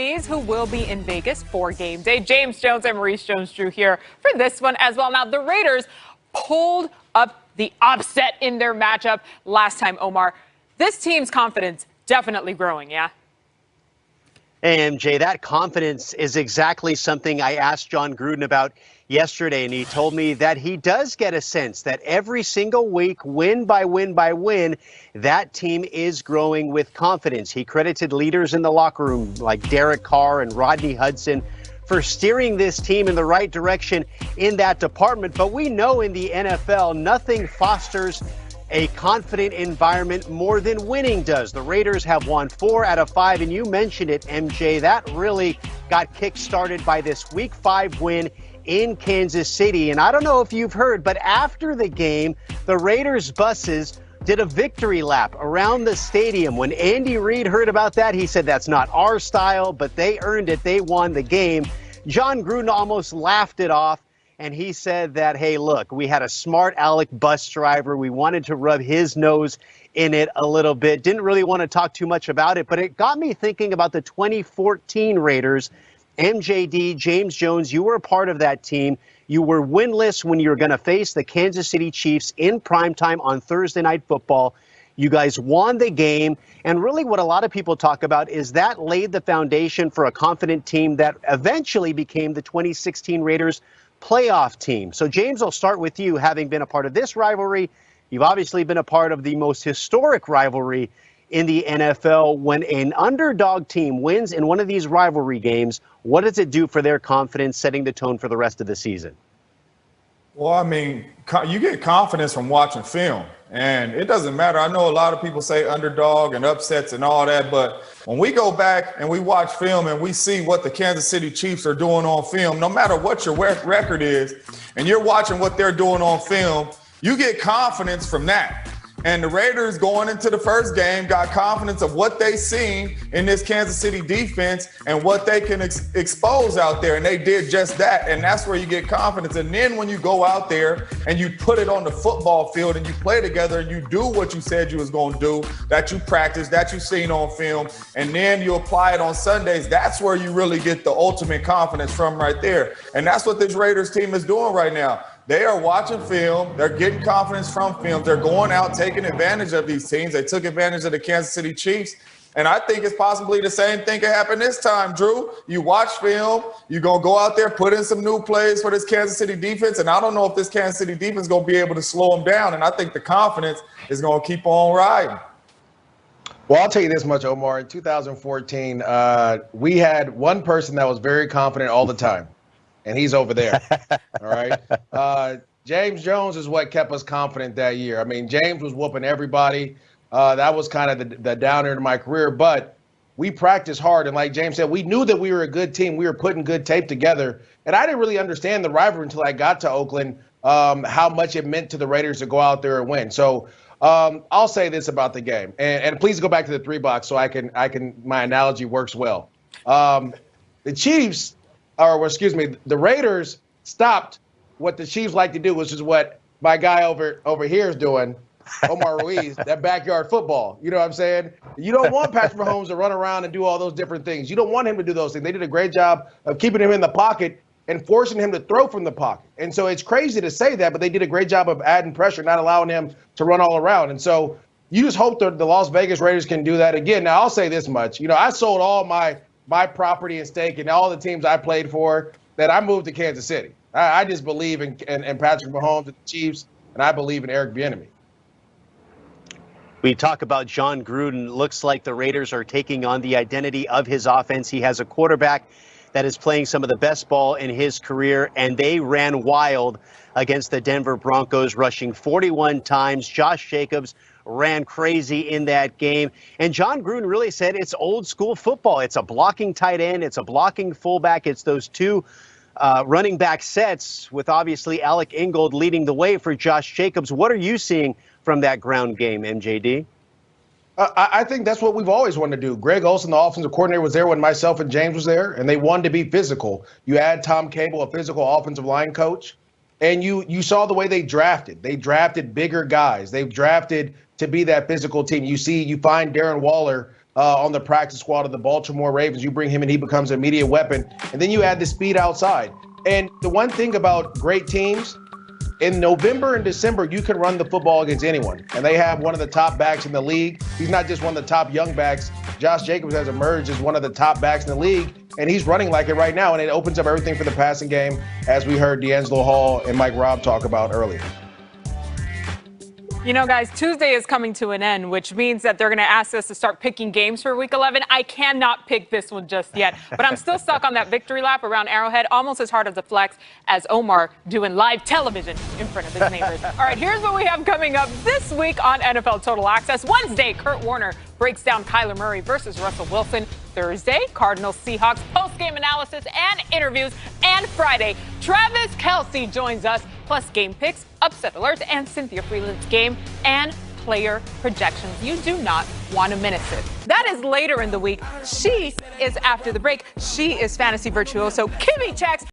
Ruiz, who will be in Vegas for game day. James Jones and Maurice Jones-Drew here for this one as well. Now, the Raiders pulled up the upset in their matchup last time, Omar. This team's confidence definitely growing, yeah? Hey, MJ, that confidence is exactly something I asked Jon Gruden about yesterday, and he told me that he does get a sense that every single week, win by win by win, that team is growing with confidence. He credited leaders in the locker room like Derek Carr and Rodney Hudson for steering this team in the right direction in that department. But we know in the NFL, nothing fosters a confident environment more than winning does. The Raiders have won 4 out of 5, and you mentioned it, MJ. That really got kick-started by this Week 5 win in Kansas City. And I don't know if you've heard, but after the game, the Raiders buses did a victory lap around the stadium. When Andy Reid heard about that, he said, that's not our style, but they earned it. They won the game. Jon Gruden almost laughed it off, and he said that, hey, look, we had a smart aleck bus driver. We wanted to rub his nose in it a little bit. Didn't really want to talk too much about it, but it got me thinking about the 2014 Raiders. MJD, James Jones, you were a part of that team. You were winless when you were going to face the Kansas City Chiefs in primetime on Thursday Night Football. You guys won the game. And really what a lot of people talk about is that laid the foundation for a confident team that eventually became the 2016 Raiders playoff team. So, James, I'll start with you. Having been a part of this rivalry, you've obviously been a part of the most historic rivalry in the NFL. When an underdog team wins in one of these rivalry games, what does it do for their confidence, setting the tone for the rest of the season? Well, I mean, you get confidence from watching film, and it doesn't matter. I know a lot of people say underdog and upsets and all that, but when we go back and we watch film and we see what the Kansas City Chiefs are doing on film, no matter what your record is, and you're watching what they're doing on film, you get confidence from that. And the Raiders going into the first game got confidence of what they seen in this Kansas City defense and what they can expose out there. And they did just that. And that's where you get confidence. And then when you go out there and you put it on the football field and you play together and you do what you said you was going to do, that you practice, that you seen on film, and then you apply it on Sundays, that's where you really get the ultimate confidence from right there. And that's what this Raiders team is doing right now. They are watching film. They're getting confidence from film. They're going out, taking advantage of these teams. They took advantage of the Kansas City Chiefs. And I think it's possibly the same thing could happen this time, Drew. You watch film. You're going to go out there, put in some new plays for this Kansas City defense. And I don't know if this Kansas City defense is going to be able to slow them down. And I think the confidence is going to keep on riding. Well, I'll tell you this much, Omar. In 2014, we had one person that was very confident all the time. And he's over there. All right. James Jones is what kept us confident that year. I mean, James was whooping everybody. That was kind of the downer in my career. But we practiced hard. And like James said, we knew that we were a good team. We were putting good tape together. And I didn't really understand the rivalry until I got to Oakland, how much it meant to the Raiders to go out there and win. So I'll say this about the game. And please go back to the 3-box so I can my analogy works well. The Chiefs, the Raiders stopped what the Chiefs like to do, which is what my guy over here is doing, Omar Ruiz, that backyard football. You know what I'm saying? You don't want Patrick Mahomes to run around and do all those different things. You don't want him to do those things. They did a great job of keeping him in the pocket and forcing him to throw from the pocket. And so it's crazy to say that, but they did a great job of adding pressure, not allowing him to run all around. And so you just hope that the Las Vegas Raiders can do that again. Now, I'll say this much. You know, I sold all my property and stake and all the teams I played for, that I moved to Kansas City. I just believe in Patrick Mahomes and the Chiefs, and I believe in Eric Bieniemy. We talk about Jon Gruden. Looks like the Raiders are taking on the identity of his offense. He has a quarterback that is playing some of the best ball in his career, and they ran wild against the Denver Broncos, rushing 41 times. Josh Jacobs ran crazy in that game. And Jon Gruden really said it's old school football. It's a blocking tight end. It's a blocking fullback. It's those two running back sets with obviously Alec Ingold leading the way for Josh Jacobs. What are you seeing from that ground game, MJD? I think that's what we've always wanted to do. Greg Olsen, the offensive coordinator, was there when myself and James was there, and they wanted to be physical. You add Tom Cable, a physical offensive line coach, and you saw the way they drafted. They drafted bigger guys. They've drafted to be that physical team. You find Darren Waller on the practice squad of the Baltimore Ravens. You bring him in, he becomes an immediate weapon. And then you add the speed outside. And the one thing about great teams, in November and December, you can run the football against anyone. And they have one of the top backs in the league. He's not just one of the top young backs. Josh Jacobs has emerged as one of the top backs in the league, and he's running like it right now. And it opens up everything for the passing game, as we heard D'Angelo Hall and Mike Robb talk about earlier. You know, guys, Tuesday is coming to an end, which means that they're going to ask us to start picking games for Week 11. I cannot pick this one just yet, but I'm still stuck on that victory lap around Arrowhead, almost as hard as a flex as Omar doing live television in front of his neighbors. All right, here's what we have coming up this week on NFL Total Access. Wednesday, Kurt Warner breaks down Kyler Murray versus Russell Wilson. Thursday, Cardinals Seahawks post-game analysis and interviews. And Friday, Travis Kelce joins us, plus game picks, upset alerts, and Cynthia Freeland's game and player projections. You do not want to miss it. That is later in the week. She is after the break. She is fantasy virtuoso Kimmy Checks.